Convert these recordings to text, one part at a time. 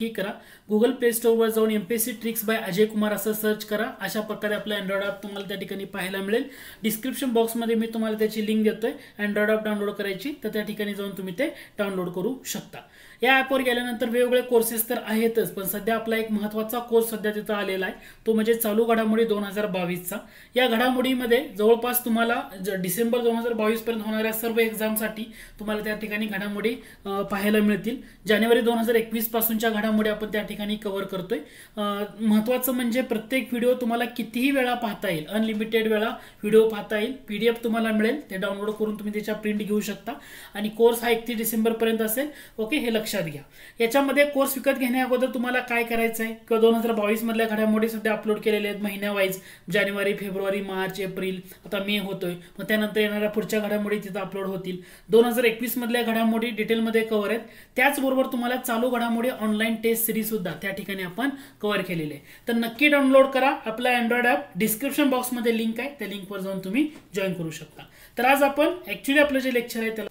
की करा Google play स्टोअरवर जाऊन MPSC tricks bye Ajay Kumar असं सर्च करा। अशा प्रकारे आपला अँड्रॉइड ॲप तुम्हाला त्या ठिकाणी पाहायला मिळेल। डिस्क्रिप्शन बॉक्समध्ये मी तुम्हाला त्याची लिंक देतोय अँड्रॉइड ॲप डाउनलोड करायची, तर त्या ठिकाणी जाऊन तुम्ही ते डाउनलोड करू शकता। या ॲपवर गेल्यानंतर वेगवेगळे कोर्सेस तर आहेतच, पण सध्या आपला एक महत्त्वाचा कोर्स सध्या तिथं आलेला आहे, तो म्हणजे चालू घडामोडी 2022चा। या घडामोडीमध्ये जवळपास तुम्हाला डिसेंबर 2022 पर्यंत होणाऱ्या सर्व एक्झामसाठी तुम्हाला त्या ठिकाणी घडामोडी पाहायला मिळतील। जानेवारी 2021 पासूनच्या घडामोडी आपण त्या ठिकाणी कव्हर करतोय। महत्त्वाचं म्हणजे प्रत्येक व्हिडिओ तुम्हाला कितीही वेळा पाहता येईल, अनलिमिटेड वेळा व्हिडिओ पाहता येईल। पीडीएफ तुम्हाला मिळेल, ते डाउनलोड करून तुम्ही त्याच्या प्रिंट घेऊ शकता आणि कोर्स हा 31 डिसेंबर पर्यंत असेल। ओके, हे लक्षात घ्या। याच्यामध्ये कोर्स विकत घेण्या अगोदर तुम्हाला काय करायचं आहे किंवा 2022 मधल्या घडामोडी सध्या अपलोड केलेल्या आहेत महिन्या वाईज, जानेवारी, फेब्रुवारी, मार्च, एप्रिल, आता मे होतोय, मग त्यानंतर येणाऱ्या पुढच्या घडामोडी तिथे अपलोड होतील। 2021 मधल्या घडामोडी डिटेलमध्ये कव्हर आहेत। त्याचबरोबर तुम्हाला चालू घडामोडी ऑनलाईन टेस्ट सिरीज सुद्धा त्या ठिकाणी आपण कव्हर केलेले आहे, तर नक्की डाउनलोड करा आपला अँड्रॉइड ॲप। डिस्क्रिप्शन बॉक्समध्ये लिंक आहे, त्या लिंकवर जाऊन तुम्ही जॉईन करू शकता। तर आज आपण ऍक्च्युली आपलं जे लेक्चर आहे त्याला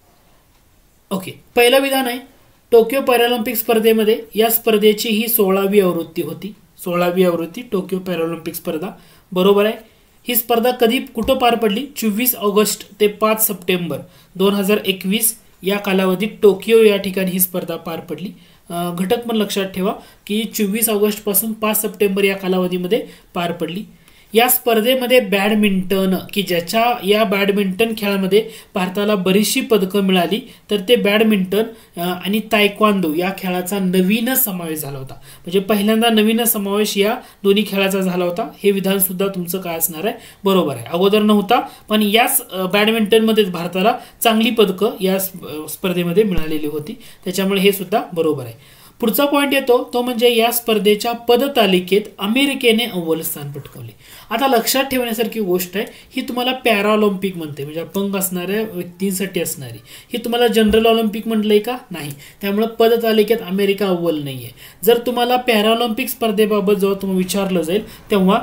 ओके, पहिलं विधान आहे टोकियो पॅरालिम्पिक स्पर्धेमध्ये या स्पर्धेची ही 16वी आवृत्ती होती। 16वी आवृत्ती टोकियो पॅरालिम्पिक स्पर्धा, बरोबर आहे। ही स्पर्धा कधी कुठं पार पडली? 24 ऑगस्ट ते 5 सप्टेंबर 2021 या कालावधीत टोकियो या ठिकाणी ही स्पर्धा पार पडली। घटक पण लक्षात ठेवा की 24 ऑगस्ट पासून 5 सप्टेंबर या कालावधीमध्ये पार पडली। या स्पर्धेमध्ये बॅडमिंटन, की ज्याच्या या बॅडमिंटन खेळामध्ये भारताला बरीचशी पदकं मिळाली, तर ते बॅडमिंटन आणि तायक्वांदो या खेळाचा नवीन समावेश झाला होता। म्हणजे पहिल्यांदा नवीन समावेश या दोन्ही खेळाचा झाला होता। हे विधान सुद्धा तुमचं काय असणार आहे? बरोबर आहे, अगोदर नव्हता, पण याच बॅडमिंटनमध्ये भारताला चांगली पदकं या स्पर्धेमध्ये मिळालेली होती, त्याच्यामुळे हे सुद्धा बरोबर आहे। पुढचा पॉइंट येतो तो म्हणजे या स्पर्धेच्या पदतालिकेत अमेरिकेने अव्वल स्थान पटकावले। आता लक्षात ठेवण्यासारखी गोष्ट आहे, ही तुम्हाला पॅराऑलिम्पिक म्हणते, म्हणजे अपंग असणाऱ्या व्यक्तींसाठी असणारी। ही तुम्हाला जनरल ऑलिम्पिक म्हटलंय का? नाही, त्यामुळे पदतालिकेत अमेरिका अव्वल नाहीये। जर तुम्हाला पॅराऑलिम्पिक स्पर्धेबाबत जेव्हा तुम्हाला विचारलं जाईल तेव्हा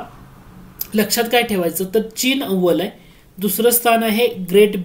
लक्षात काय ठेवायचं, तर चीन अव्वल आहे, दुसरं स्थान आहे ग्रेट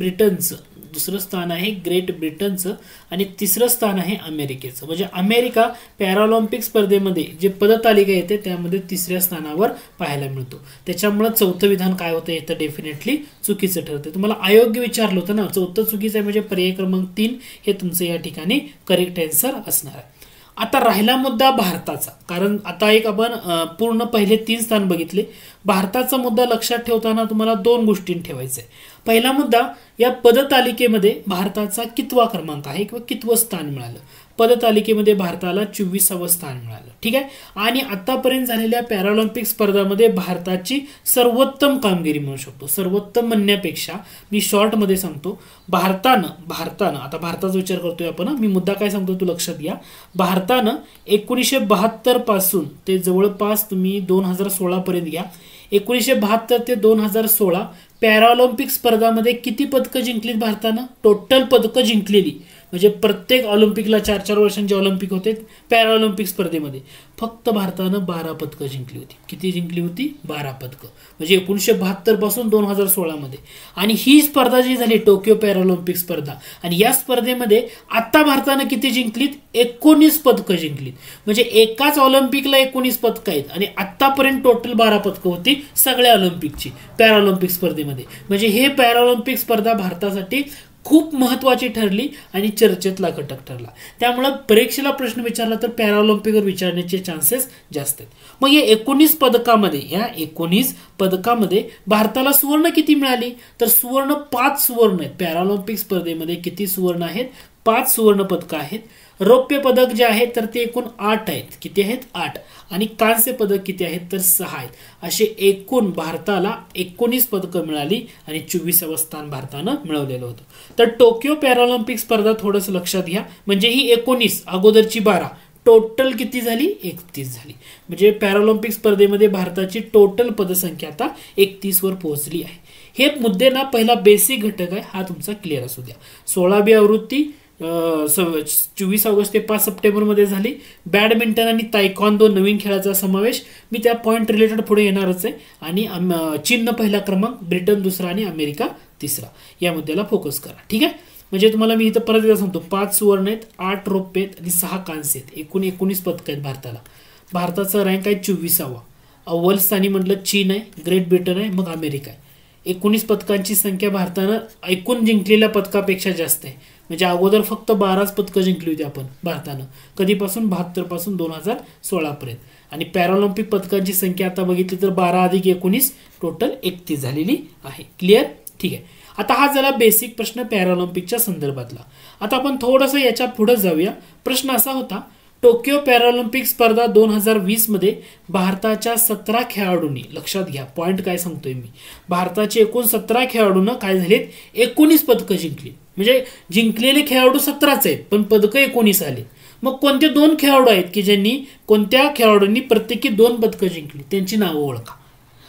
ब्रिटनचं, आणि तिसरं स्थान आहे अमेरिकेचं। म्हणजे अमेरिका पॅराऑलिम्पिक स्पर्धेमध्ये जे पदतालिका येते त्यामध्ये तिसऱ्या स्थानावर पाहायला मिळतो। त्याच्यामुळे चौथं विधान काय होतं, येतं डेफिनेटली चुकीचं ठरतं। तुम्हाला अयोग्य विचारलं होतं ना, चौथं चुकीचं आहे, म्हणजे पर्याय क्रमांक 3 हे तुमचं या ठिकाणी करेक्ट आन्सर असणार आहे। आता राहिला मुद्दा भारताचा, कारण आता एक आपण पूर्ण पहिले 3 स्थान बघितले। भारताचा मुद्दा लक्षात ठेवताना तुम्हाला 2 गोष्टी ठेवायचे। पहिला मुद्दा, या पदतालिकेमध्ये भारताचा कितवा क्रमांक आहे किंवा कितवं स्थान मिळालं? पदतालिकेमध्ये भारताला 24वे स्थान मिळालं, ठीक आहे। आणि आतापर्यंत झालेल्या पॅराऑलिम्पिक स्पर्धांमध्ये भारताची सर्वोत्तम कामगिरी म्हणू शकतो। सर्वोत्तम म्हणण्यापेक्षा मी शॉर्टमध्ये सांगतो, भारतानं आता भारताचा विचार करतोय आपण, मी मुद्दा काय सांगतो तू लक्षात घ्या। भारतानं 1972 पासून ते जवळपास तुम्ही 2016 पर्यंत घ्या, 1972 ते 2016 पॅराऑलिम्पिक स्पर्धामध्ये किती पदकं जिंकलीत भारतानं? टोटल पदकं जिंकलेली, म्हणजे प्रत्येक ऑलिम्पिकला 4-4 वर्षांचे ऑलिम्पिक होते, पॅराऑलिम्पिक स्पर्धेमध्ये फक्त भारतानं 12 पदकं जिंकली होती। किती जिंकली होती? 12 पदकं, म्हणजे 1972 पासून 2016 मध्ये। आणि ही स्पर्धा जी झाली टोकियो पॅराऑलिम्पिक स्पर्धा, आणि या स्पर्धेमध्ये आता भारतानं किती जिंकलीत? 19 पदकं जिंकलीत। म्हणजे एकाच ऑलिम्पिकला 19 पदकं आहेत आणि आतापर्यंत टोटल 12 पदकं होती सगळ्या ऑलिम्पिकची पॅराऑलिम्पिक स्पर्धेमध्ये। म्हणजे हे पॅराऑलिम्पिक स्पर्धा भारतासाठी खूप महत्वाची ठरली आणि चर्चेतला घटक ठरला। त्यामुळे परीक्षेला प्रश्न विचारला तर पॅराऑलिम्पिकवर विचारण्याचे चान्सेस जास्त आहेत। मग या 19 पदकामध्ये भारताला सुवर्ण किती मिळाली? तर सुवर्ण 5 सुवर्ण आहेत। पॅराऑलिम्पिक स्पर्धेमध्ये किती सुवर्ण आहेत? 5 सुवर्ण पदकं आहेत। रौप्य पदक जे आहेत तर ते एकूण 8 आहेत। किती आहेत? 8। आणि कांस्य पदक किती आहेत? तर 6 आहेत। असे एकूण भारताला 19 पदकं मिळाली आणि 24वे स्थान भारतानं मिळवलेलं होतं। तर टोकियो पॅराऑलिम्पिक स्पर्धा थोडंसं लक्षात घ्या, म्हणजे ही 19 अगोदरची 12 टोटल किती झाली? 31 झाली। म्हणजे पॅराऑलिम्पिक स्पर्धेमध्ये भारताची टोटल पदसंख्या आता 31 वर पोहोचली आहे। हे मुद्दे ना, पहिला बेसिक घटक आहे हा तुमचा क्लिअर असू द्या। 16वी आवृत्ती 24 ऑगस्ट ते 5 सप्टेंबर मध्ये झाली। बॅडमिंटन आणि तायक्वांदो नवीन खेळाचा समावेश, मी त्या पॉइंट रिलेटेड पुढे येणारच आहे। आणि चीन पहिला क्रमांक, ब्रिटन दुसरा आणि अमेरिका तिसरा, या मुद्द्याला फोकस करा, ठीक आहे। म्हणजे तुम्हाला मी इथं परत एकदा सांगतो, 5 सुवर्ण आहेत, 8 रौप्य आहेत आणि 6 कांस्य आहेत, एकूण 19 पदकं आहेत भारताला. भारताचा रँक आहे 24वा. अव्वल स्थानी म्हटलं चीन आहे, ग्रेट ब्रिटन आहे, मग अमेरिका आहे. 19 पदकांची संख्या भारतानं एकूण जिंकलेल्या पदकापेक्षा जास्त आहे. म्हणजे अगोदर फक्त 12च पदकं जिंकली होती आपण भारतानं, कधीपासून 72 पासून 2016 पर्यंत. आणि पॅराऑलिम्पिक पदकांची संख्या आता बघितली तर 12 अधिक 19 टोटल 31 झालेली आहे. क्लिअर? ठीक आहे. आता हा झाला बेसिक प्रश्न पॅराऑलिम्पिकच्या संदर्भातला. आता आपण थोडंसं याच्या पुढे जाऊया. प्रश्न असा होता, टोकियो पॅराऑलिम्पिक स्पर्धा 2020 मध्ये भारताच्या 17 खेळाडूंनी, लक्षात घ्या पॉइंट काय सांगतोय मी, भारताचे एकूण 17 खेळाडूंना काय झालेत, 19 पदकं जिंकली. म्हणजे जिंकलेले खेळाडू 17च आहेत पण पदकं 19 आले. मग कोणते 2 खेळाडू आहेत की ज्यांनी, कोणत्या खेळाडूंनी प्रत्येकी 2 पदकं जिंकली, त्यांची नावं ओळखा.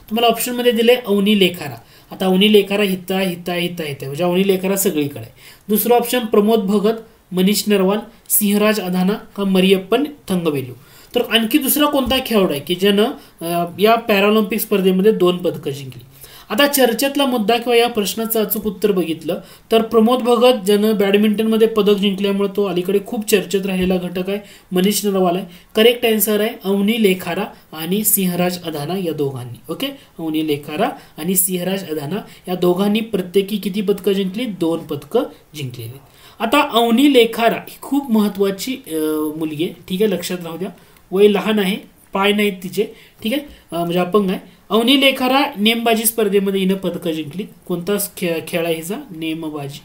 तुम्हाला ऑप्शनमध्ये दिले अवनी लेखारा. आता अवनी लेखारा हिता हिता हिता हिता म्हणजे अवनी लेखारा सगळीकडे. दुसरं ऑप्शन प्रमोद भगत, मनीष नरवाल, सिंहराज अधाना का मरियप्पन थंगवेलू. तर आणखी दुसरा कोणता खेळाडू आहे की ज्यानं या पॅराऑलिम्पिक स्पर्धेमध्ये 2 पदकं जिंकली. आता चर्चेतला मुद्दा किंवा या प्रश्नाचं अचूक उत्तर बघितलं तर प्रमोद भगत ज्यानं बॅडमिंटनमध्ये पदक जिंकल्यामुळे तो अलीकडे खूप चर्चेत राहिलेला घटक आहे. मनीष नरवाल आहे. करेक्ट आन्सर आहे अवनी लेखारा आणि सिंहराज अधाना या दोघांनी. ओके, अवनी लेखारा आणि सिंहराज अधाना या दोघांनी प्रत्येकी किती पदकं जिंकली? 2 पदकं जिंकलेली. आता अवनी लेखारा ही खूप महत्वाची मुलगी आहे. ठीक आहे, लक्षात राहू द्या. वय लहान आहे, पाय नाहीत तिचे. ठीक आहे, म्हणजे अपंग आहे. अवनी लेखारा नेमबाजी स्पर्धेमध्ये हिनं पदकं जिंकली. कोणता खेळ आहे हिचा? नेमबाजी.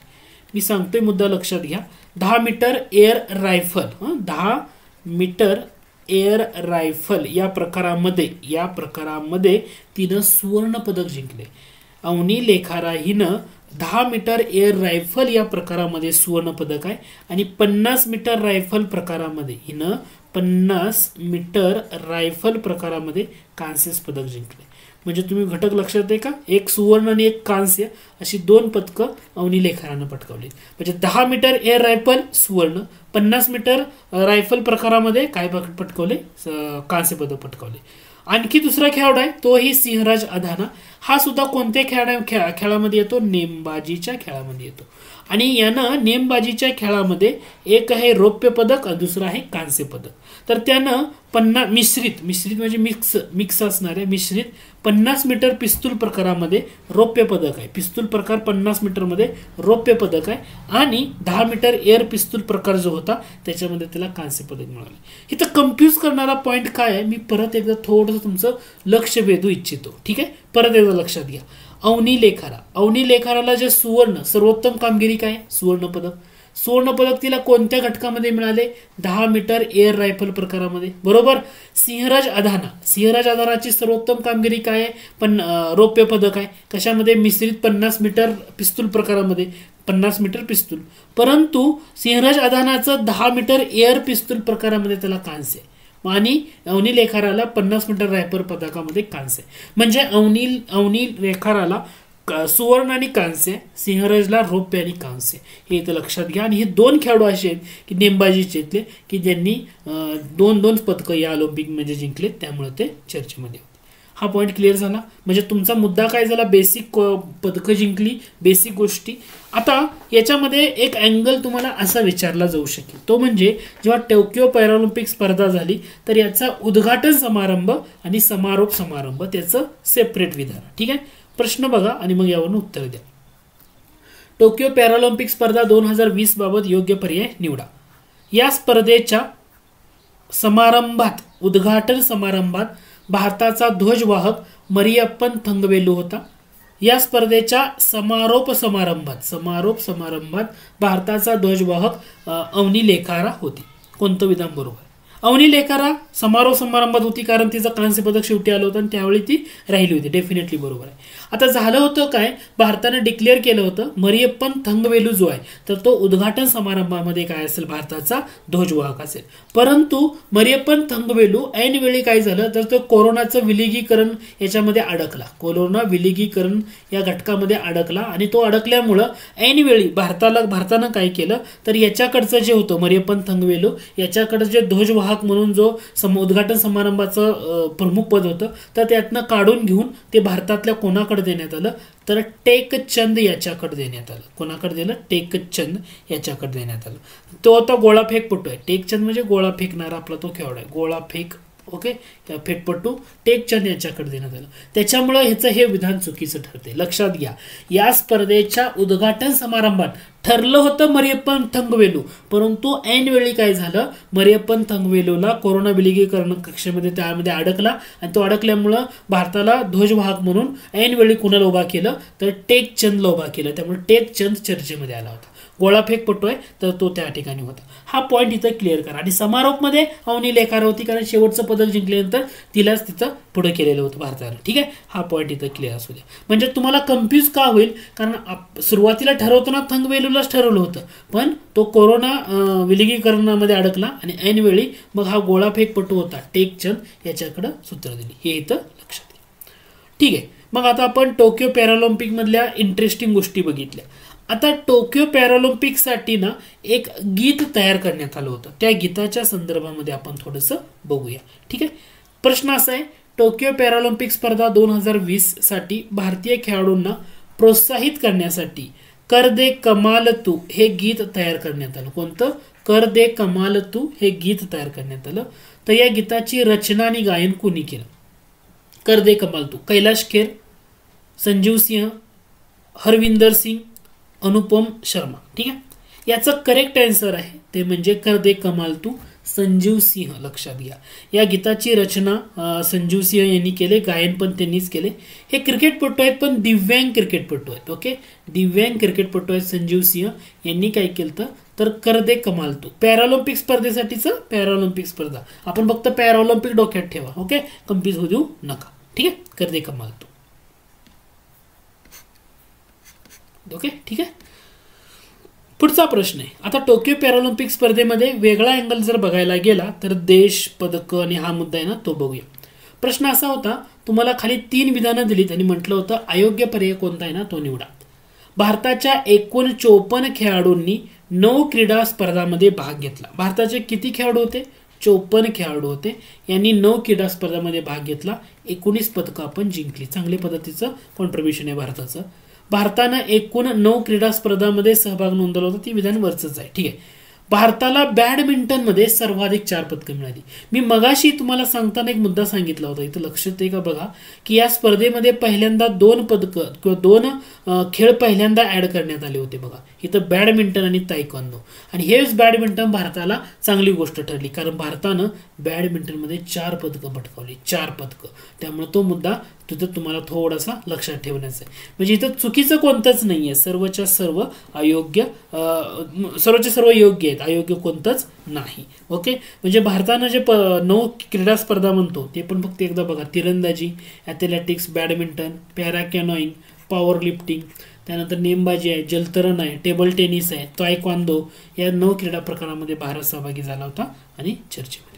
मी सांगतोय मुद्दा लक्षात घ्या. 10 metre air rifle, 10 metre air rifle या प्रकारामध्ये तिनं सुवर्ण पदक जिंकले. अवनी लेखारा हिनं 10 मीटर एअर रायफल या प्रकारामध्ये सुवर्ण पदक आहे आणि 50 मीटर रायफल प्रकारामध्ये हिनं 50 मीटर रायफल प्रकारामध्ये कांस्य पदक जिंकले. म्हणजे तुम्ही घटक लक्षात आहे का? एक सुवर्ण आणि एक कांस्य अशी 2 पदकं अवनी लेखारानं पटकावली. म्हणजे 10 मीटर एअर रायफल सुवर्ण, 50 मीटर रायफल प्रकारामध्ये काय पटकावले? कांस्य पदक पटकावले. आणखी दुसरा खेळाडू आहे तोही सिंहराज अधाना. हा सुद्धा कोणत्या खेळामध्ये येतो? नेमबाजीच्या खेळामध्ये येतो. आणि यानं नेमबाजीच्या खेळामध्ये एक आहे रौप्य पदक आणि दुसरं आहे कांस्य पदक. तर त्यानं मिश्रित म्हणजे मिक्स असणाऱ्या मिश्रित 50 मीटर पिस्तूल प्रकारामध्ये रौप्य पदक आहे. पिस्तूल प्रकार 50 मीटरमध्ये रौप्य पदक आहे आणि 10 मीटर एअर पिस्तूल प्रकार जो होता त्याच्यामध्ये त्याला कांस्य पदक मिळाले. इथं कन्फ्यूज करणारा पॉईंट काय आहे मी परत एकदा थोडंसं तुमचं लक्ष वेधू इच्छितो. ठीक आहे, परत एकदा लक्षात घ्या. अवनी लेखाराला जे सुवर्ण सर्वोत्तम कामगिरी काय? सुवर्ण पदक. सुवर्ण पदक तिला कोणत्या घटकामध्ये मिळाले? 10 मीटर एअर रायफल प्रकारामध्ये. बरोबर. सिंहराज अधानाची सर्वोत्तम कामगिरी काय आहे? पण रौप्य पदक आहे. कशामध्ये? मिश्रित 50 मीटर पिस्तूल प्रकारामध्ये. 50 मीटर पिस्तूल. परंतु सिंहराज अधानाचं 10 मीटर एअर पिस्तूल प्रकारामध्ये त्याला कांस्य आहे आणि अवनी लेखाराला 50 मीटर रायफल पदकामध्ये कांस्य. म्हणजे अवनी लेखाराला सुवर्ण आणि कांस्य, सिंहराजला रौप्य आणि कांस्य. हे इथं लक्षात घ्या. आणि हे 2 खेळाडू असे आहेत की नेमबाजीचे की ज्यांनी 2 पदकं या ऑलिम्पिक मध्ये जिंकले, त्यामुळे ते चर्चेमध्ये होते. हा पॉईंट क्लिअर झाला. म्हणजे तुमचा मुद्दा काय झाला? बेसिक पदकं जिंकली, बेसिक गोष्टी. आता याच्यामध्ये एक अँगल तुम्हाला असा विचारला जाऊ शकेल, तो म्हणजे जेव्हा टोकियो पॅराऑलिम्पिक स्पर्धा झाली तर याचा उद्घाटन समारंभ आणि समारोप समारंभ त्याचं सेपरेट विधान. ठीक आहे, प्रश्न बघा आणि मग यावरून उत्तर द्या. टोकियो पॅराऑलिम्पिक स्पर्धा 2020 बाबत योग्य पर्याय निवडा. या स्पर्धेच्या उद्घाटन समारंभात भारताचा ध्वजवाहक मरियप्पन थंगवेलू होता. या स्पर्धेच्या समारोप समारंभात भारताचा ध्वजवाहक अवनी लेखारा होती. कोणतं विधान बरोबर? अवनी लेखारा समारोप समारंभात होती कारण तिचं कांस्य पदक शेवटी आलं होतं आणि त्यावेळी ती राहिली होती. डेफिनेटली बरोबर आहे. आता झालं होतं काय? भारतानं डिक्लेअर केलं होतं मरियप्पन थंगवेलू जो आहे तर तो उद्घाटन समारंभामध्ये काय असेल? भारताचा ध्वजवाहक असेल. परंतु मरियप्पन थंगवेलू ऐनवेळी काय झालं तर तो कोरोनाचं विलगीकरण याच्यामध्ये अडकला. कोरोना विलगीकरण या घटकामध्ये अडकला आणि तो अडकल्यामुळं ऐनवेळी भारतानं काय केलं तर याच्याकडचं जे होतं मरियप्पन थंगवेलू याच्याकडं जे ध्वजवाहक ध्वजवाहक म्हणून जो उद्घाटन समारंभाचं प्रमुख पद होतं तर त्यातनं काढून घेऊन ते भारतातल्या कोणाकडे देण्यात आलं तर टेकचंद याच्याकडे देण्यात आलं. कोणाकडे दिलं? टेकचंद याच्याकडे देण्यात आलं. तो आता गोळाफेकपटू आहे. टेकचंद म्हणजे गोळा फेकणारा आपला तो खेळाडू आहे, गोळाफेक ओके फेकपट्टू टेकचंद यांच्याकडे देण्यात आलं. त्याच्यामुळे ह्याचं हे विधान चुकीचं ठरते. लक्षात घ्या, या स्पर्धेच्या उद्घाटन समारंभात ठरलं होतं मरियप्पन थंगवेलू, परंतु ऐनवेळी काय झालं, मरियप्पन थंगवेलूला कोरोना विलगीकरण कक्षेमध्ये त्यामध्ये अडकला आणि तो अडकल्यामुळं भारताला ध्वजवाहक म्हणून ऐनवेळी कुणाला उभा केलं तर टेकचंदला उभा केलं. त्यामुळे टेकचंद चर्चेमध्ये आला होता. गोळाफेकपटू आहे तर तो त्या ठिकाणी होता. हा पॉईंट इथं क्लिअर करा. आणि समारोपमध्ये अवनी लेखार होती कारण शेवटचं पदक जिंकल्यानंतर तिलाच तिथं पुढे केलेलं होतं भारतानं. ठीक आहे, हा पॉईंट इथं क्लिअर असू द्या. म्हणजे तुम्हाला कन्फ्यूज का होईल, कारण सुरुवातीला ठरवताना थंगवेलूलाच ठरवलं होतं, पण तो कोरोना विलगीकरणामध्ये अडकला आणि ऐनवेळी मग हा गोळाफेकपटू होता टेकचंद याच्याकडे सूत्र दिली. हे इथं लक्षात घ्या. ठीक आहे, मग आता आपण टोकियो पॅरालिम्पिक मधल्या इंटरेस्टिंग गोष्टी बघितल्या. आता टोकियो पॅरालिम्पिकसाठी ना एक गीत तयार करण्यात आलं होतं. त्या गीताच्या संदर्भामध्ये आपण थोडंसं बघूया. ठीक आहे, प्रश्न असा आहे, टोकियो पॅरालिम्पिक स्पर्धा 2020 साठी भारतीय खेळाडूंना प्रोत्साहित करण्यासाठी कर दे कमाल तू हे गीत तयार करण्यात आलं. कोणतं? कर दे कमाल तू हे गीत तयार करण्यात आलं. तर या गीताची रचना आणि गायन कोणी केलं? कर दे कमाल तू कैलाश खेर, संजीव सिंह, हरविंदर सिंग, अनुपम शर्मा. ठीक आहे, याचं करेक्ट आन्सर आहे ते म्हणजे कर दे कमाल तू संजीव सिंह. लक्षात घ्या, या गीताची रचना संजीव सिंह यांनी केले, गायन पण त्यांनीच केले. हे क्रिकेटपटू आहेत पण दिव्यांग क्रिकेटपटू आहेत. ओके, दिव्यांग क्रिकेटपटू आहेत संजीव सिंह यांनी काय केलं तर कर दे कमाल तू पॅरालिम्पिक स्पर्धेसाठीचं पॅरालिम्पिक स्पर्धा. आपण फक्त पॅरालिम्पिक डोक्यात ठेवा. ओके, कन्फ्यूज होऊ देऊ नका. ठीक आहे, कर दे कमाल तू. ओके, ठीक आहे. पुढचा प्रश्न आहे, आता टोकियो पॅरालिम्पिक स्पर्धेमध्ये वेगळा अँगल जर बघायला गेला तर देश, पदक आणि हा मुद्दा आहे ना तो बघूया. प्रश्न असा होता, तुम्हाला खाली 3 विधानं दिलीत आणि म्हटलं होतं अयोग्य पर्याय कोणता आहे ना तो निवडा. भारताच्या एकूण 54 खेळाडूंनी 9 क्रीडा स्पर्धांमध्ये भाग घेतला. भारताचे किती खेळाडू होते? 54 खेळाडू होते. यांनी 9 क्रीडा स्पर्धांमध्ये भाग घेतला. 19 पदकं आपण जिंकली. चांगल्या पद्धतीचं कॉन्ट्रीब्युशन आहे भारताचं. भारतानं एकूण 9 क्रीडा स्पर्धांमध्ये सहभाग नोंदवला होता. ती विधान वरचंच आहे. ठीक आहे, भारताला बॅडमिंटनमध्ये सर्वाधिक 4 पदकं मिळाली. मी मगाशी तुम्हाला सांगताना एक मुद्दा सांगितला होता, इथं लक्षात आहे का बघा, की या स्पर्धेमध्ये पहिल्यांदा 2 पदकं किंवा 2 खेळ पहिल्यांदा ऍड करण्यात आले होते. बघा, इथं बॅडमिंटन आणि तायक्वांदो. आणि हेच बॅडमिंटन भारताला चांगली गोष्ट ठरली कारण भारतानं बॅडमिंटनमध्ये 4 पदकं पटकावली. 4 पदकं. त्यामुळे तो मुद्दा तिथं तुम्हाला थोडासा लक्षात ठेवण्याचा आहे. म्हणजे इथं चुकीचं कोणतंच नाहीये, सर्वच्या सर्व अयोग्य, सर्वच्या सर्व योग्य आहेत, अयोग्य कोणतंच नाही. ओके, म्हणजे भारतानं जे 9 क्रीडा स्पर्धा म्हणतो ते पण फक्त एकदा बघा, तिरंदाजी, athletics, badminton, para canoeing, power lifting, त्यानंतर नेमबाजी आहे, जलतरण आहे, टेबल टेनिस आहे, तायक्वांदो, या 9 क्रीडा प्रकारामध्ये भारत सहभागी झाला होता आणि चर्चेमध्ये.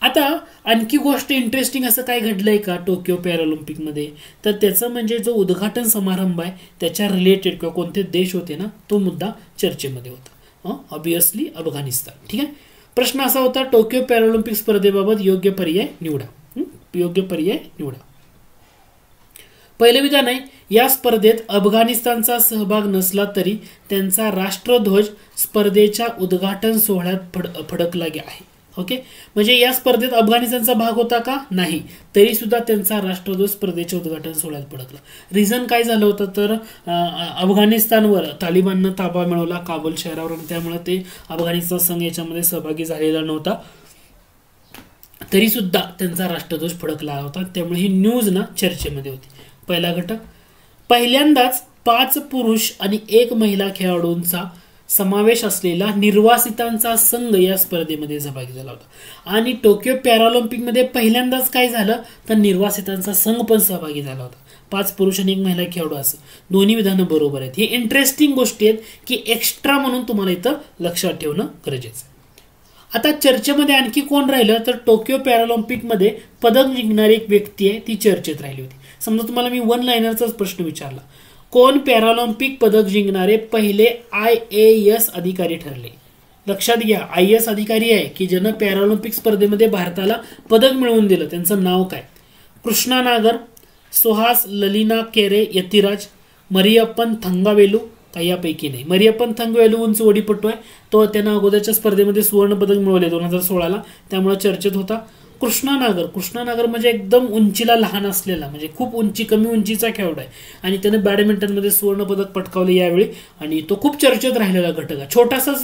आता आणखी गोष्ट इंटरेस्टिंग असं काय घडलंय का टोकियो पॅरालिम्पिकमध्ये, तर त्याचं म्हणजे जो उद्घाटन समारंभ आहे त्याच्या रिलेटेड किंवा कोणते देश होते ना तो मुद्दा चर्चेमध्ये होता. ऑब्विसली अफगाणिस्तान. ठीक आहे, प्रश्न असा होता, टोकियो पॅरालिम्पिक स्पर्धेबाबत योग्य पर्याय निवडा. योग्य पर्याय निवडा. पहिलं विधान आहे, या स्पर्धेत अफगाणिस्तानचा सहभाग नसला तरी त्यांचा राष्ट्रध्वज स्पर्धेच्या उद्घाटन सोहळ्यात फडकला आहे. ओके, म्हणजे या स्पर्धेत अफगाणिस्तानचा भाग होता का? नाही, तरी सुद्धा त्यांचा राष्ट्रध्वज स्पर्धेच्या उद्घाटन सोहळ्यात फडकला. रिझन काय झालं होतं तर अफगाणिस्तानवर तालिबाननं ताबा मिळवला काबूल शहरावर आणि त्यामुळे ते अफगाणिस्तान संघ याच्यामध्ये सहभागी झालेला नव्हता. तरी सुद्धा त्यांचा राष्ट्रध्वज फडकला होता. त्यामुळे ही न्यूज ना चर्चेमध्ये होती. पहिला घटक, पहिल्यांदाच 5 पुरुष आणि 1 महिला खेळाडूंचा समावेश असलेला निर्वासितांचा संघ या स्पर्धेमध्ये सहभागी झाला होता. आणि टोकियो पॅरालिम्पिकमध्ये पहिल्यांदाच काय झालं तर निर्वासितांचा संघ पण सहभागी झाला होता. 5 पुरुष आणि 1 महिला खेळाडू असं दोन्ही विधानं बरोबर आहेत. हे इंटरेस्टिंग गोष्टी आहेत की एक्स्ट्रा म्हणून तुम्हाला इथं लक्षात ठेवणं गरजेचं आहे. आता चर्चेमध्ये आणखी कोण राहिलं तर टोकियो पॅरालिम्पिकमध्ये पदक जिंकणारी एक व्यक्ती आहे ती चर्चेत राहिली होती. समजा तुम्हाला मी 1 लाइनरचाच प्रश्न विचारला, कोण पॅरालिम्पिक पदक जिंकणारे पहिले IAS अधिकारी ठरले? लक्षात घ्या, IAS अधिकारी आहे की ज्यानं पॅरालिम्पिक स्पर्धेमध्ये भारताला पदक मिळवून दिलं. त्यांचं नाव काय? कृष्णा नागर, सुहास ललिना केरे यतिराज, मरियप्पन थंगावेलू, काही यापैकी नाही. मरियप्पन थंगावेलू उंच उडीपटू आहे. तो त्यानं अगोदरच्या स्पर्धेमध्ये सुवर्ण पदक मिळवले 2016ला, त्यामुळे चर्चेत होता. कृष्णा नागर म्हणजे एकदम उंचीला लहान असलेला, म्हणजे खूप कमी उंचीचा खेळाडू आहे आणि त्याने बॅडमिंटनमध्ये सुवर्ण पदक पटकावले यावेळी आणि तो खूप चर्चेत राहिलेला घटक आहे. छोटासाच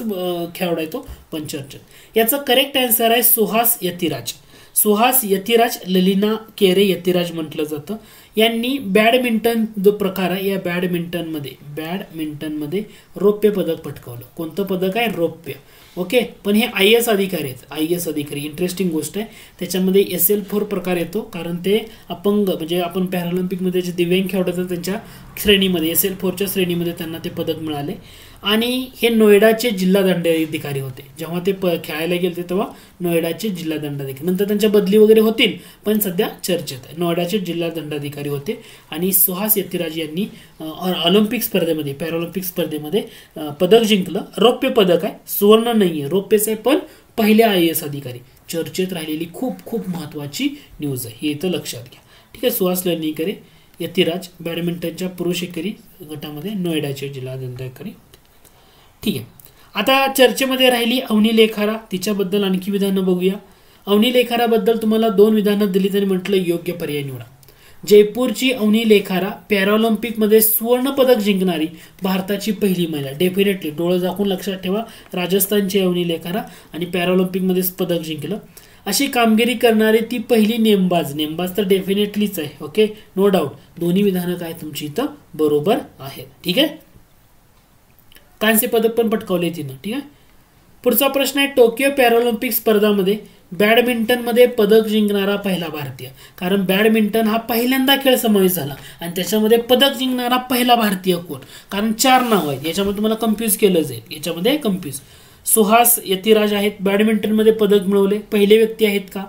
खेळाडू आहे तो, पण चर्चेत. याचं करेक्ट आन्सर आहे सुहास यतिराज. सुहास यतिराज ललिना केरे यतिराज म्हटलं जातं. यांनी बॅडमिंटन जो प्रकार आहे या बॅडमिंटनमध्ये रौप्य पदक पटकावलं. कोणतं पदक आहे? रौप्य. ओके, पण हे IAS अधिकारी आहेत. IAS अधिकारी इंटरेस्टिंग गोष्ट आहे. त्याच्यामध्ये SL4 प्रकार येतो, कारण ते अपंग, म्हणजे आपण पॅरालिम्पिकमध्ये जे दिव्यांग खेळाडू त्यांच्या श्रेणीमध्ये SL4च्या श्रेणीमध्ये त्यांना ते पदक मिळाले. आणि हे नोएडाचे जिल्हा दंडाधिकारी होते. जेव्हा ते खेळायला गेले तेव्हा नोएडाचे जिल्हा दंडाधिकारी, नंतर त्यांच्या बदली वगैरे होतील, पण सध्या चर्चेत आहे. नोएडाचे जिल्हा दंडाधिकारी होते. आणि सुहास यतिराज यांनी ऑलिम्पिक स्पर्धेमध्ये, पॅरालिम्पिक स्पर्धेमध्ये पदक जिंकलं. रौप्य पदक आहे, सुवर्ण नाहीये, रौप्यच आहे, पण पहिले IAS अधिकारी. चर्चेत राहिलेली खूप महत्वाची न्यूज आहे, हे इथं लक्षात घ्या. ठीक आहे. सुहास ललिना यतिराज बॅडमिंटनच्या पुरुष एकेरी गटामध्ये नोएडाचे जिल्हा दंडाधिकारी. ठीक आहे. आता चर्चेमध्ये राहिली अवनी लेखारा. तिच्याबद्दल आणखी विधानं बघूया. अवनी लेखाराबद्दल तुम्हाला 2 विधानं दिली आणि म्हटलं योग्य पर्याय निवडा. जयपूरची अवनी लेखारा पॅरालिम्पिकमध्ये सुवर्ण पदक जिंकणारी भारताची पहिली महिला. डेफिनेटली डोळं झाकून लक्षात ठेवा, राजस्थानची अवनी लेखारा आणि पॅरालिम्पिकमध्ये पदक जिंकलं. अशी कामगिरी करणारी ती पहिली नेमबाज तर डेफिनेटलीच आहे. Okay, no doubt. दोन्ही विधानं काय तुमची इथं बरोबर आहेत. ठीक आहे. कांस्य पदक पण पटकावले तिनं. ठीक आहे. पुढचा प्रश्न आहे, टोकियो पॅरालिम्पिक स्पर्धामध्ये बॅडमिंटनमध्ये पदक जिंकणारा पहिला भारतीय. कारण बॅडमिंटन हा पहिल्यांदा खेळ समावेश झाला आणि त्याच्यामध्ये पदक जिंकणारा पहिला भारतीय कोण? कारण 4 नाव आहेत, याच्यामध्ये तुम्हाला कन्फ्यूज केलं जाईल. याच्यामध्ये सुहास यतिराज आहेत, बॅडमिंटनमध्ये पदक मिळवले. पहिले व्यक्ती आहेत का?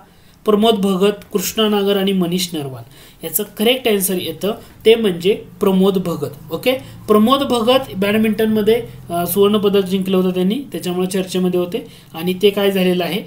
प्रमोद भगत, कृष्णा नागर आणि मनीष नरवाल. याचं करेक्ट आन्सर येतं ते म्हणजे प्रमोद भगत. ओके, प्रमोद भगत बॅडमिंटनमध्ये सुवर्ण पदक जिंकलं होतं त्यांनी, त्याच्यामुळे चर्चेमध्ये होते. आणि ते काय झालेलं आहे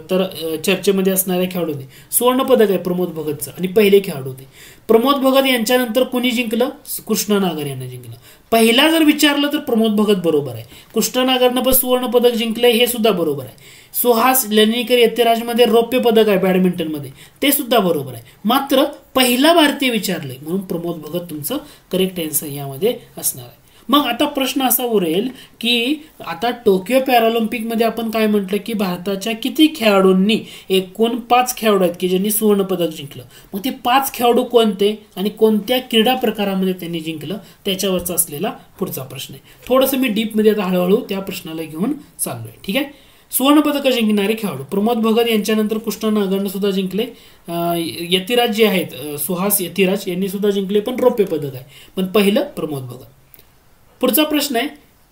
तर चर्चेमध्ये असणारे खेळाडू होते. सुवर्ण पदक आहे प्रमोद भगतचं आणि पहिले खेळाडू होते. प्रमोद भगत यांच्यानंतर कुणी जिंकलं? कृष्णा नागर यांना जिंकलं. पहिला जर विचारलं तर प्रमोद भगत बरोबर आहे. कृष्णा नागरनं पण सुवर्ण पदक जिंकलंय, हे सुद्धा बरोबर आहे. सुहास ललिना यतिराजमध्ये रौप्य पदक आहे बॅडमिंटनमध्ये, ते सुद्धा बरोबर आहे. मात्र पहिला भारतीय विचारले म्हणून प्रमोद भगत तुमचं करेक्ट आन्सर यामध्ये असणार आहे. मग आता प्रश्न असा उरेल की आता टोकियो पॅरालिम्पिकमध्ये आपण काय म्हटलं की भारताच्या किती खेळाडूंनी, एकूण 5 खेळाडू आहेत की ज्यांनी सुवर्ण पदक जिंकलं. मग ते 5 खेळाडू कोणते आणि कोणत्या क्रीडा प्रकारामध्ये त्यांनी जिंकलं, त्याच्यावरचा असलेला पुढचा प्रश्न आहे. थोडंसं मी डीपमध्ये आता हळूहळू त्या प्रश्नाला घेऊन चाललोय. ठीक आहे. सुवर्ण पदक जिंकणारे खेळाडू प्रमोद भगत यांच्यानंतर कृष्णा नागरनं सुद्धा जिंकले. यतिराज जे आहेत, सुहास यतिराज यांनी सुद्धा जिंकले, पण रौप्य पदक आहे, पण पहिलं प्रमोद भगत. पुढचा प्रश्न आहे,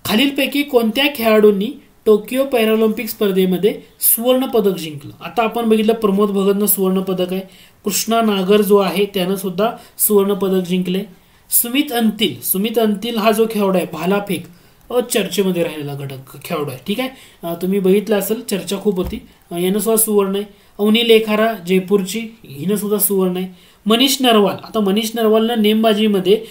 खालीलपैकी कोणत्या खेळाडूंनी टोकियो पॅरालिम्पिक स्पर्धेमध्ये सुवर्ण पदक जिंकलं? आता आपण बघितलं प्रमोद भगतनं सुवर्ण पदक आहे. कृष्णा नागर जो आहे त्यानं सुद्धा सुवर्ण पदक जिंकले. सुमित अंतिल हा जो खेळाडू आहे भालाफेक, चर्चेमध्ये राहिलेला घटक खेळाडू आहे. ठीक आहे. तुम्ही बघितलं असेल, चर्चा खूप होती. यानं सुद्धा सुवर्ण आहे. अवनी लेखारा जयपूरची, हिनं सुद्धा सुवर्ण आहे. मनीष नरवाल, आता मनीष नरवालनं नेमबाजीमध्ये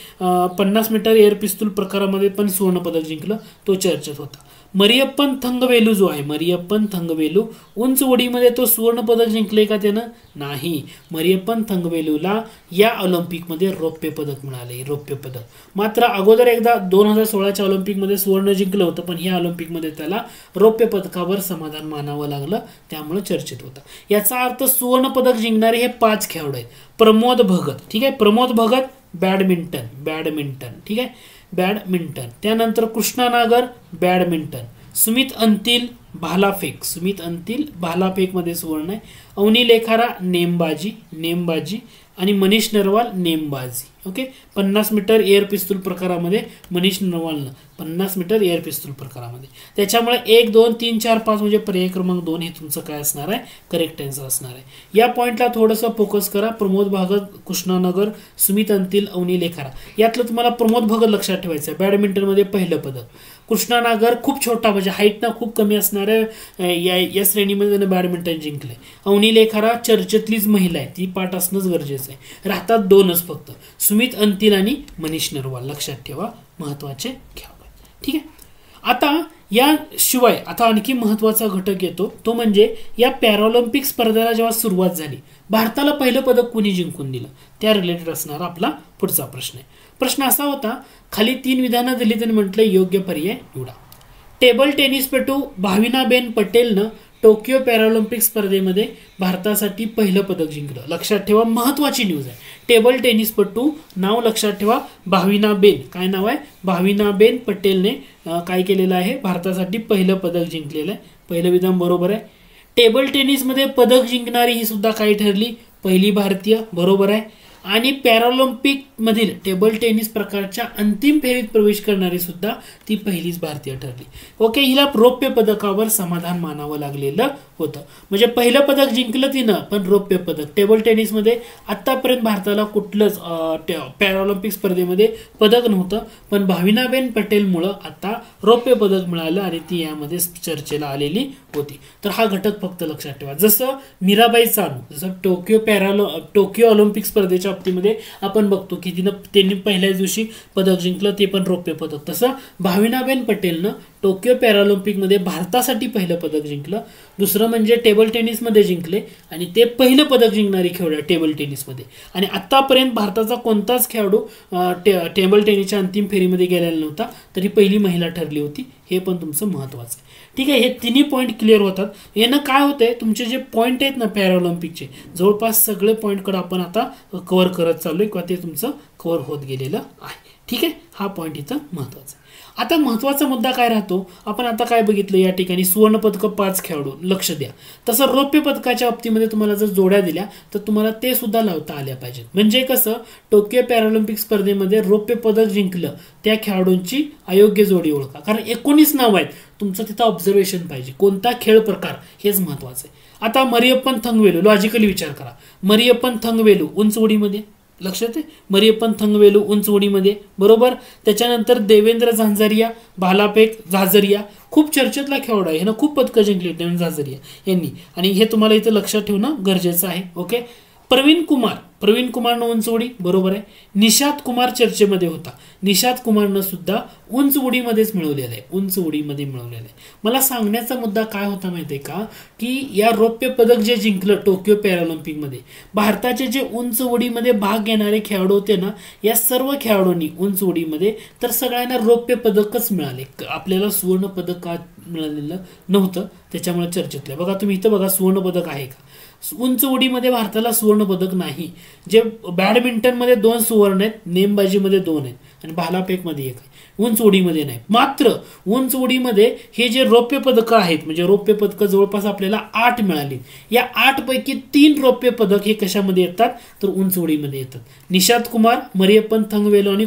50 मीटर एअर पिस्तूल प्रकारामध्ये पण सुवर्ण पदक जिंकलं, तो चर्चेत होता. मरियप्पन थंगवेलू जो आहे, मरियप्पन थंगवेलू उंच उडीमध्ये तो सुवर्ण पदक जिंकले का त्यानं? नाही. मरियप्पन थंगवेलूला या ऑलिम्पिकमध्ये रौप्य पदक मिळाले, रौप्य पदक. मात्र अगोदर एकदा 2016च्या ऑलिम्पिकमध्ये सुवर्ण जिंकलं होतं, पण ह्या ऑलिम्पिकमध्ये त्याला रौप्य पदकावर समाधान मानावं लागलं, त्यामुळे चर्चेत होतं. याचा अर्थ सुवर्ण पदक जिंकणारे हे 5 खेळाडू आहेत. प्रमोद भगत, ठीक आहे, प्रमोद भगत बॅडमिंटन, ठीक आहे, बॅडमिंटन. त्यानंतर कृष्णा नागर बॅडमिंटन, सुमित अंतिल भालाफेक, सुमित अंतिल भालाफेकमध्ये सुवर्ण आहे. अवनी लेखारा नेमबाजी आणि मनीष नरवाल नेमबाजी. ओके, 50 मीटर एअर पिस्तूल प्रकारामध्ये मनीष नरवालनं 50 मीटर एअर पिस्तूल प्रकारामध्ये. त्याच्यामुळे 1 2 3 4 5 म्हणजे पर्याय क्रमांक 2 हे तुमचं काय असणार आहे, करेक्ट आन्सर असणार आहे. या पॉइंटला थोडंसं फोकस करा. प्रमोद भगत, कृष्णानगर, सुमित अंतिल, अवनी लेखारा. यातलं तुम्हाला प्रमोद भगत लक्षात ठेवायचं आहे. बॅडमिंटनमध्ये पहिलं पदक. कृष्णानगर खूप छोटा म्हणजे हाईटनं खूप कमी असणाऱ्या या श्रेणीमध्ये त्यानं बॅडमिंटन जिंकलंय. अवनी लेखारा चर्चेतलीच महिला आहे, ती पाठ असणंच गरजेचं आहे. राहतात 2च फक्त, सुमित अंतिल आणि मनीष नरवाल. लक्षात ठेवा, महत्वाचे खेळाडू. ठीक आहे. आता याशिवाय आता आणखी महत्वाचा घटक येतो, तो म्हणजे या पॅराऑलिम्पिक स्पर्धेला जेव्हा सुरुवात झाली, भारताला पहिलं पदक कोणी जिंकून दिलं, त्या रिलेटेड असणारा आपला पुढचा प्रश्न आहे. प्रश्न असा होता, खाली 3 विधानं दिली त्यांनी म्हटलं योग्य पर्याय निवडा. टेबल टेनिसपटू भाविनाबेन पटेलनं टोकियो पॅराऑलिम्पिक स्पर्धेमध्ये भारतासाठी पहिलं पदक जिंकलं. लक्षात ठेवा, महत्वाची न्यूज आहे. टेबल टेनिसपटू नाव लक्षात ठेवा, भाविनाबेन. काय नाव आहे? भाविनाबेन पटेलने काय केलेलं आहे, भारतासाठी पहिलं पदक जिंकलेलं आहे. पहिलं विधान बरोबर आहे. टेबल टेनिसमध्ये पदक जिंकणारी ही सुद्धा काय ठरली, पहिली भारतीय. बरोबर आहे. आणि पॅराऑलिम्पिक मधील टेबल टेनिस प्रकारच्या अंतिम फेरीत प्रवेश करणारी सुद्धा ती पहिलीच भारतीय ठरली. ओके, हिला रौप्य पदकावर समाधान मानावं लागलेलं होतं. म्हणजे पहिलं पदक जिंकलं तिनं, पण रौप्य पदक. टेबल टेनिसमध्ये आतापर्यंत भारताला कुठलंच पॅराऑलिम्पिक स्पर्धेमध्ये पदक नव्हतं, पण भाविनाबेन पटेलमुळं आता रौप्य पदक मिळालं आणि ती यामध्ये चर्चेला आलेली होती. तर हा घटक फक्त लक्षात ठेवा. जसं मीराबाई चानू, जसं टोकियो ऑलिम्पिक स्पर्धेच्या बाबतीमध्ये आपण बघतो की त्यांनी पहिल्याच दिवशी पदक जिंकलं, ते पण रौप्य पदक. तसं भाविनाबेन पटेलनं टोकियो पॅराऑलिम्पिकमध्ये भारतासाठी पहिलं पदक जिंकलं. दुसरं म्हणजे टेबल टेनिसमध्ये जिंकले आणि ते पहिलं पदक जिंकणारी खेळाडू टेबल टेनिसमध्ये. आणि आतापर्यंत भारताचा कोणताच खेळाडू टेबल टेनिसच्या अंतिम फेरीमध्ये गेलेला नव्हता, तरी पहिली महिला ठरली होती. हे पण तुमचं महत्वाचं आहे. ठीक आहे, हे तिन्ही पॉईंट क्लिअर होतात. यानं काय होतंय, तुमचे जे पॉईंट आहेत ना पॅराऑलिम्पिकचे, जवळपास सगळे पॉईंटकडे आपण आता कव्हर करत चाललोय किंवा ते तुमचं कव्हर होत गेलेलं आहे. ठीक आहे, हा पॉईंट इथं महत्वाचा आहे. आता महत्वाचा मुद्दा काय राहतो, आपण आता काय बघितलं या ठिकाणी सुवर्ण पदक 5 खेळाडू, लक्ष द्या. तसं रौप्य पदकाच्या बाबतीमध्ये तुम्हाला जर जोड्या दिल्या तर तुम्हाला ते सुद्धा लावता आल्या पाहिजेत. म्हणजे कसं, टोकियो पॅराऑलिम्पिक स्पर्धेमध्ये रौप्य पदक जिंकलं त्या खेळाडूंची अयोग्य जोडी ओळखा. कारण 19 नाव आहेत, तुमचं तिथं ऑब्झर्वेशन पाहिजे, कोणता खेळ प्रकार, हेच महत्वाचं आहे. आता मरियप्पन थंगवेलू, लॉजिकली विचार करा. मरियप्पन थंगवेलू उंच उडीमध्ये, लक्षात आहे, मरियप्पन थंगवेलू उंच उडीमध्ये. बरोबर. त्याच्यानंतर देवेंद्र झांझरिया भालाफेक झाझरिया, खूप चर्चेतला खेळाडू आहे, ह्यानं खूप पदकं जिंकली देवेंद्र झाझरिया यांनी, आणि हे तुम्हाला इथं लक्षात ठेवणं गरजेचं आहे. ओके. प्रवीण कुमारनं उंच उडी. बरोबर आहे. निशात कुमार चर्चेमध्ये होता, निशात कुमारनं सुद्धा उंच उडीमध्येच मिळवलेलं आहे, उंच उडीमध्ये मिळवलेलं आहे. मला सांगण्याचा मुद्दा काय होता माहितीये का, की या रौप्य पदक जे जिंकलं टोकियो पॅराऑलिम्पिकमध्ये, भारताचे जे उंच उडीमध्ये भाग घेणारे खेळाडू होते ना, या सर्व खेळाडूंनी उंच उडीमध्ये तर सगळ्यांना रौप्य पदकच मिळाले. आपल्याला सुवर्ण पदक का मिळालेलं नव्हतं, त्याच्यामुळे चर्चेतलं. बघा तुम्ही इथं बघा, सुवर्ण पदक आहे का? उंच उडीमध्ये भारताला सुवर्ण पदक नाही. जे बॅडमिंटनमध्ये 2 सुवर्ण आहेत, नेमबाजीमध्ये 2 आहेत आणि भालाफेकमध्ये 1 आहे. उंच उडीमध्ये नाही. मात्र उंच उडीमध्ये हे जे रौप्य पदकं आहेत, म्हणजे रौप्य पदकं जवळपास आपल्याला 8 मिळाली. या 8 पैकी 3 रौप्य पदक हे कशामध्ये येतात, तर उंच उडीमध्ये येतात. निशात कुमार, मरियप्पन थंगवेलू आणि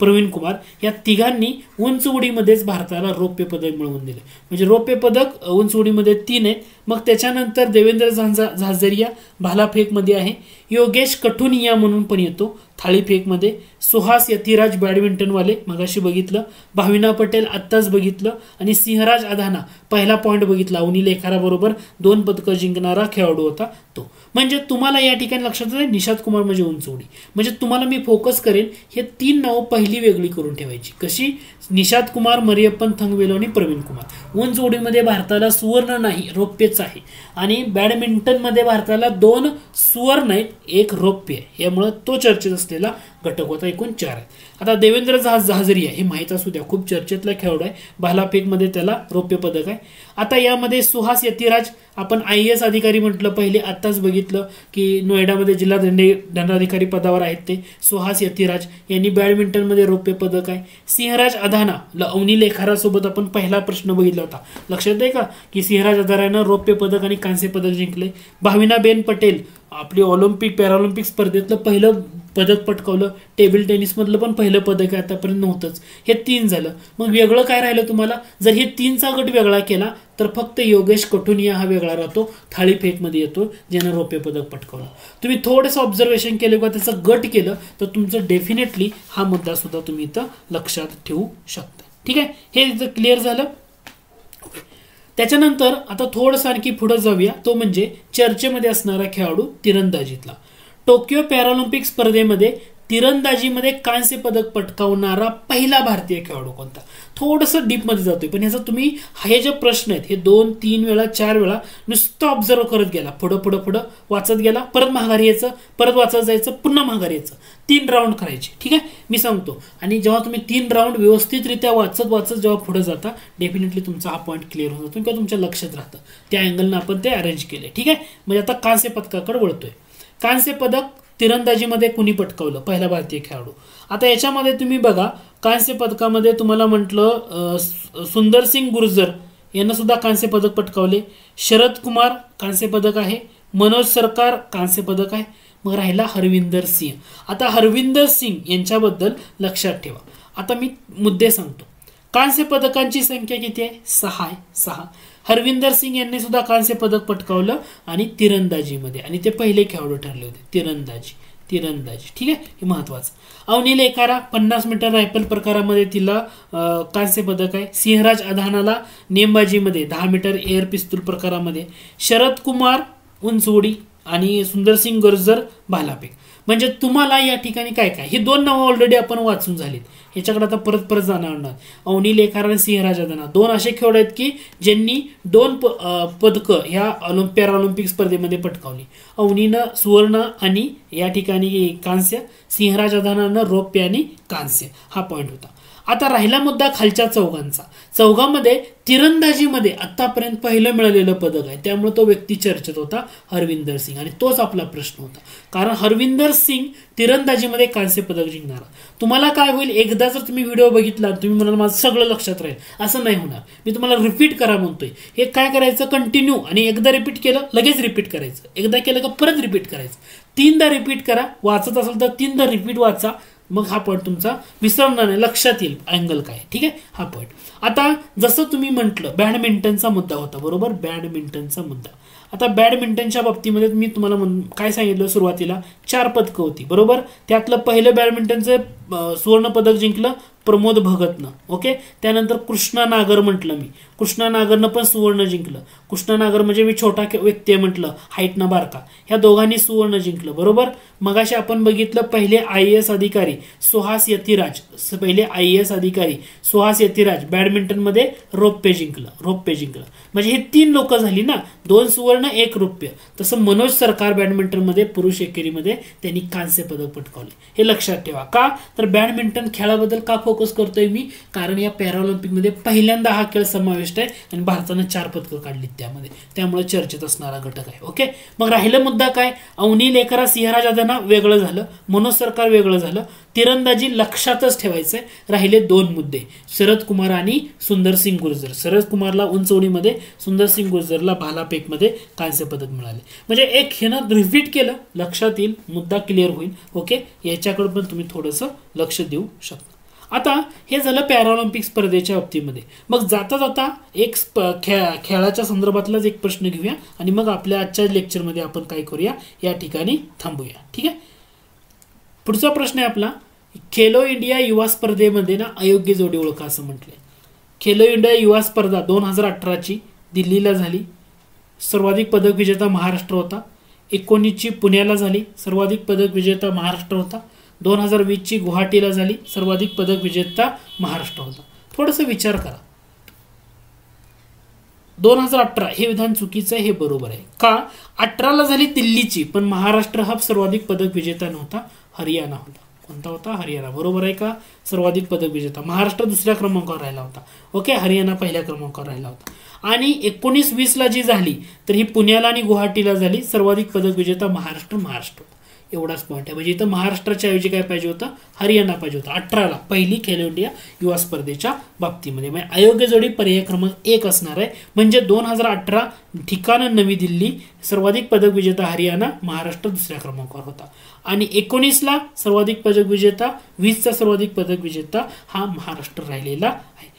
प्रवीण कुमार या तिघांनी उंच उडीमध्येच भारताला रौप्य पदक मिळवून दिले. म्हणजे रौप्य पदक उंच उडीमध्ये 3 आहेत. मग त्याच्यानंतर देवेंद्र झाझरिया भालाफेकमध्ये आहे, योगेश कठुनिया म्हणून पण येतो थाळीफेकमध्ये, सुहास यतिराज बॅडमिंटनवाले मगाशी बघितलं, भाविना पटेल आत्ताच बघितलं, आणि सिंहराज अधाना पहिला पॉईंट बघितला, अवनी लेखारा बरोबर 2 पदकं जिंकणारा खेळाडू होता तो. म्हणजे तुम्हाला या ठिकाणी लक्षात आहे, निशात कुमार म्हणजे उंच उडी. म्हणजे तुम्हाला मी फोकस करेन हे 3 नावं पहिली वेगळी करून ठेवायची. कशी? निशात कुमार, मरियप्पन थंगवेलू आणि प्रवीण कुमार. उंच उडीमध्ये भारताला सुवर्ण नाही, रौप्यच आहे. आणि बॅडमिंटनमध्ये भारताला 2 सुवर्ण आहेत, 1 रौप्य आहे. यामुळे तो चर्चेत असलेला घटक होता, एकूण 4 आहेत. आता देवेंद्र झाझरिया हे माहीत असू द्या, खूप चर्चेतला खेळाडू आहे, भालाफेकमध्ये त्याला रौप्य पदक आहे. आता यामध्ये सुहास यतिराज, आपण IAS अधिकारी म्हटलं पहिले, आत्ताच बघितलं की नोएडामध्ये जिल्हा दंडाधिकारी पदावर आहेत ते सुहास यतिराज यांनी बॅडमिंटनमध्ये रौप्य पदक आहे. सिंहराज अधाना, अवनी लेखारासोबत आपण पहिला प्रश्न बघितला होता, लक्षात आहे का की सिंहराज अधानानं रौप्य पदक आणि कांस्य पदक जिंकले. भाविनाबेन पटेल आपली ऑलिम्पिक पॅरालिम्पिक स्पर्धेतलं पहिलं पदक पटकावलं, टेबल टेनिसमधलं पण पहिलं पदक आहे, आतापर्यंत नव्हतंच. हे 3 झालं. मग वेगळं काय राहिलं तुम्हाला, जर हे 3चा गट वेगळा केला तर फक्त योगेश कठुनिया हा वेगळा राहतो, थाळीफेकमध्ये येतो, ज्यानं रौप्य पदक पटकावलं. तुम्ही थोडंसं ऑब्झर्वेशन केलं किंवा त्याचा गट केलं तर तुमचं डेफिनेटली हा मुद्दा सुद्धा तुम्ही इथं लक्षात ठेवू शकता. ठीक आहे, हे इथं क्लिअर झालं. त्याच्यानंतर आता थोडंसं आणखी पुढे जाऊया, तो म्हणजे चर्चेमध्ये असणारा खेळाडू तिरंदाजीतला. टोकियो पॅरालिम्पिक स्पर्धेमध्ये तिरंदाजीमध्ये कांस्य पदक पटकावणारा पहिला भारतीय खेळाडू कोणता. थोडंसं डीपमध्ये जातोय, पण ह्याचा तुम्ही हे जे प्रश्न आहेत हे 2, 3 वेळा 4 वेळा नुसतं ऑब्झर्व करत गेला, पुढं वाचत गेला, परत माघारी यायचं, परत वाचत जायचं, पुन्हा माघारी यायचं, 3 राऊंड करायचे. ठीक आहे, मी सांगतो. आणि जेव्हा तुम्ही 3 राऊंड व्यवस्थितरित्या वाचत जेव्हा पुढे जाता, डेफिनेटली तुमचा हा पॉईंट क्लिअर होतो किंवा तुमच्या लक्षात राहतं. त्या अँगलनं आपण ते अरेंज केले. ठीक आहे, म्हणजे आता कांस्य पदकाकडे वळतोय. कांस्य पदक तिरंदाजीमध्ये कुणी पटकावलं, पहिला भारतीय खेळाडू. आता याच्यामध्ये तुम्ही बघा, कांस्य पदकामध्ये तुम्हाला म्हटलं सुंदरसिंग गुर्जर यांना सुद्धा कांस्य पदक पटकावले. शरद कुमार कांस्य पदक आहे. मनोज सरकार कांस्य पदक आहे. मग राहिला हरविंदर सिंह. आता हरविंदर सिंह यांच्याबद्दल लक्षात ठेवा. आता मी मुद्दे सांगतो. कांस्य पदकांची संख्या किती आहे, 6 आहे, 6. हरविंदर सिंग यांनी सुद्धा कांस्य पदक पटकावलं आणि तिरंदाजीमध्ये, आणि ते पहिले खेळाडू ठरले होते. तिरंदाजी. ठीक आहे, हे महत्वाचं. अवनी लेखारा 50 मीटर रायफल प्रकारामध्ये तिला कांस्य पदक आहे. सिंहराज अधानाला नेमबाजीमध्ये 10 मीटर एअर पिस्तूल प्रकारामध्ये. शरद कुमार उंच उडी आणि सुंदरसिंग गुर्जर भालाफेक. म्हणजे तुम्हाला या ठिकाणी काय काय, ही 2 नावं ऑलरेडी आपण वाचून झालीत, ह्याच्याकडे आता परत जाणार नाही. अवनी लेखारा आणि सिंहराज अधाना 2 असे खेळाडू आहेत की ज्यांनी 2 पदकं ह्या पॅरालिम्पिक स्पर्धेमध्ये पटकावली. अवनीनं सुवर्ण आणि या ठिकाणी कांस्य, सिंहराज अधानानं रौप्य आणि कांस्य. हा पॉईंट होता. आता राहिला मुद्दा खालच्या चौघांचा. चौघांमध्ये तिरंदाजीमध्ये आतापर्यंत पहिलं मिळालेलं पदक आहे, त्यामुळे तो व्यक्ती चर्चेत होता, हरविंदर सिंग. आणि तोच आपला प्रश्न होता, कारण हरविंदर सिंग तिरंदाजीमध्ये कांस्य पदक जिंकणार. तुम्हाला काय होईल, एकदा जर तुम्ही व्हिडिओ बघितला तुम्ही म्हणाल माझं सगळं लक्षात राहील, असं नाही होणार. मी तुम्हाला रिपीट करा म्हणतोय. हे काय करायचं, कंटिन्यू, आणि एकदा रिपीट केलं लगेच रिपीट करायचं, एकदा केलं का परत रिपीट करायचं, 3दा रिपीट करा. वाचत असेल तर 3दा रिपीट वाचा, मग हा पॉईंट तुमचा विसरणार नाही, लक्षात येईल अँगल काय. ठीक आहे, हा पॉईंट. आता जसं तुम्ही म्हटलं बॅडमिंटनचा मुद्दा होता, बरोबर, बॅडमिंटनचा मुद्दा. आता बॅडमिंटनच्या बाबतीमध्ये मी तुम्हाला काय सांगितलं, सुरुवातीला 4 पदकं होती, बरोबर. त्यातलं पहिलं बॅडमिंटनचं सुवर्ण पदक जिंकलं प्रमोद भगतनं. ओके, त्यानंतर कृष्णा नागर म्हटलं मी, कृष्णा नागरनं पण सुवर्ण जिंकलं. कृष्णा नागर म्हणजे मी छोटा व्यक्ती म्हटलं, हाईटनं बारका, ह्या दोघांनी सुवर्ण जिंकलं, बरोबर. मगाशी आपण बघितलं पहिले IAS अधिकारी सुहास यतिराज, सुहास यतिराज बॅडमिंटनमध्ये रौप्य जिंकलं. म्हणजे हे 3 लोक झाली ना, 2 सुवर्ण 1 रौप्य. तसं मनोज सरकार बॅडमिंटनमध्ये पुरुष एकेरीमध्ये त्यांनी कांस्य पदक पटकावले. हे लक्षात ठेवा. का तर बॅडमिंटन खेळाबद्दल का फोकस करतोय मी, कारण या पॅरालिम्पिकमध्ये पहिल्यांदा हा खेळ समाविष्ट आहे आणि भारतानं 4 पदकं काढलीत त्यामध्ये, त्यामुळे चर्चेत असणारा घटक आहे. ओके, मग राहिलं मुद्दा काय, अवनी लेखारा सिंहराज अधाना वेगळं झालं, मनोज सरकार वेगळं झालं. तिरंदाजी लक्षातच ठेवायचंय. राहिले 2 मुद्दे, शरद कुमार आणि सुंदरसिंग गुर्जर. शरद कुमारला उंच उडीमध्ये, सुंदरसिंग गुर्जरला भालाफेकमध्ये कांस्य पदक मिळाले. म्हणजे एक ह्यानं रिपीट केलं, लक्षात येईल, मुद्दा क्लिअर होईल. ओके, याच्याकडे पण तुम्ही थोडंसं लक्ष देऊ शकता. आता हे झालं पॅरालिम्पिक स्पर्धेच्या बाबतीमध्ये. मग जाता जाता एक खेळाच्या संदर्भातलाच एक प्रश्न घेऊया आणि मग आपल्या आजच्या लेक्चरमध्ये आपण काय करूया, या ठिकाणी थांबूया. ठीक आहे, पुढचा प्रश्न आहे आपला, खेलो इंडिया युवा स्पर्धेमध्ये ना अयोग्य जोडी ओळखा असं म्हटलंय. खेलो इंडिया युवा स्पर्धा 2018ची दिल्लीला झाली, सर्वाधिक पदक विजेता महाराष्ट्र होता. 19ची पुण्याला झाली, सर्वाधिक पदक विजेता महाराष्ट्र होता. 2020ची गुवाहाटीला झाली, सर्वाधिक पदक विजेता महाराष्ट्र होता. थोडंसं विचार करा. 2018 हे विधान चुकीचं आहे, हे बरोबर आहे. का, 18ला झाली दिल्लीची, पण महाराष्ट्र हा सर्वाधिक पदक विजेता नव्हता, हरियाणा होता. कोणता होता? हरियाणा. बरोबर आहे का? सर्वाधिक पदक विजेता. महाराष्ट्र दुसऱ्या क्रमांकावर राहिला होता. ओके, हरियाणा पहिल्या क्रमांकावर राहिला होता. आणि 19-20 ला जी झाली तर ही पुण्याला आणि गुवाहाटीला झाली. सर्वाधिक पदक विजेता महाराष्ट्र. एवढाच पॉईंट आहे. म्हणजे इथं महाराष्ट्राच्या ऐवजी काय पाहिजे होतं? हरियाणा पाहिजे होतं. 18ला पहिली खेलो इंडिया युवा स्पर्धेच्या बाबतीमध्ये. म्हणजे अयोग्य जोडी पर्याय क्रमांक 1 असणार आहे. म्हणजे 2018 ठिकाण नवी दिल्ली, सर्वाधिक पदक विजेता हरियाणा, महाराष्ट्र दुसऱ्या क्रमांकावर होता. आणि 19ला सर्वाधिक पदक विजेता, 20चा सर्वाधिक पदक विजेता हा महाराष्ट्र राहिलेला आहे.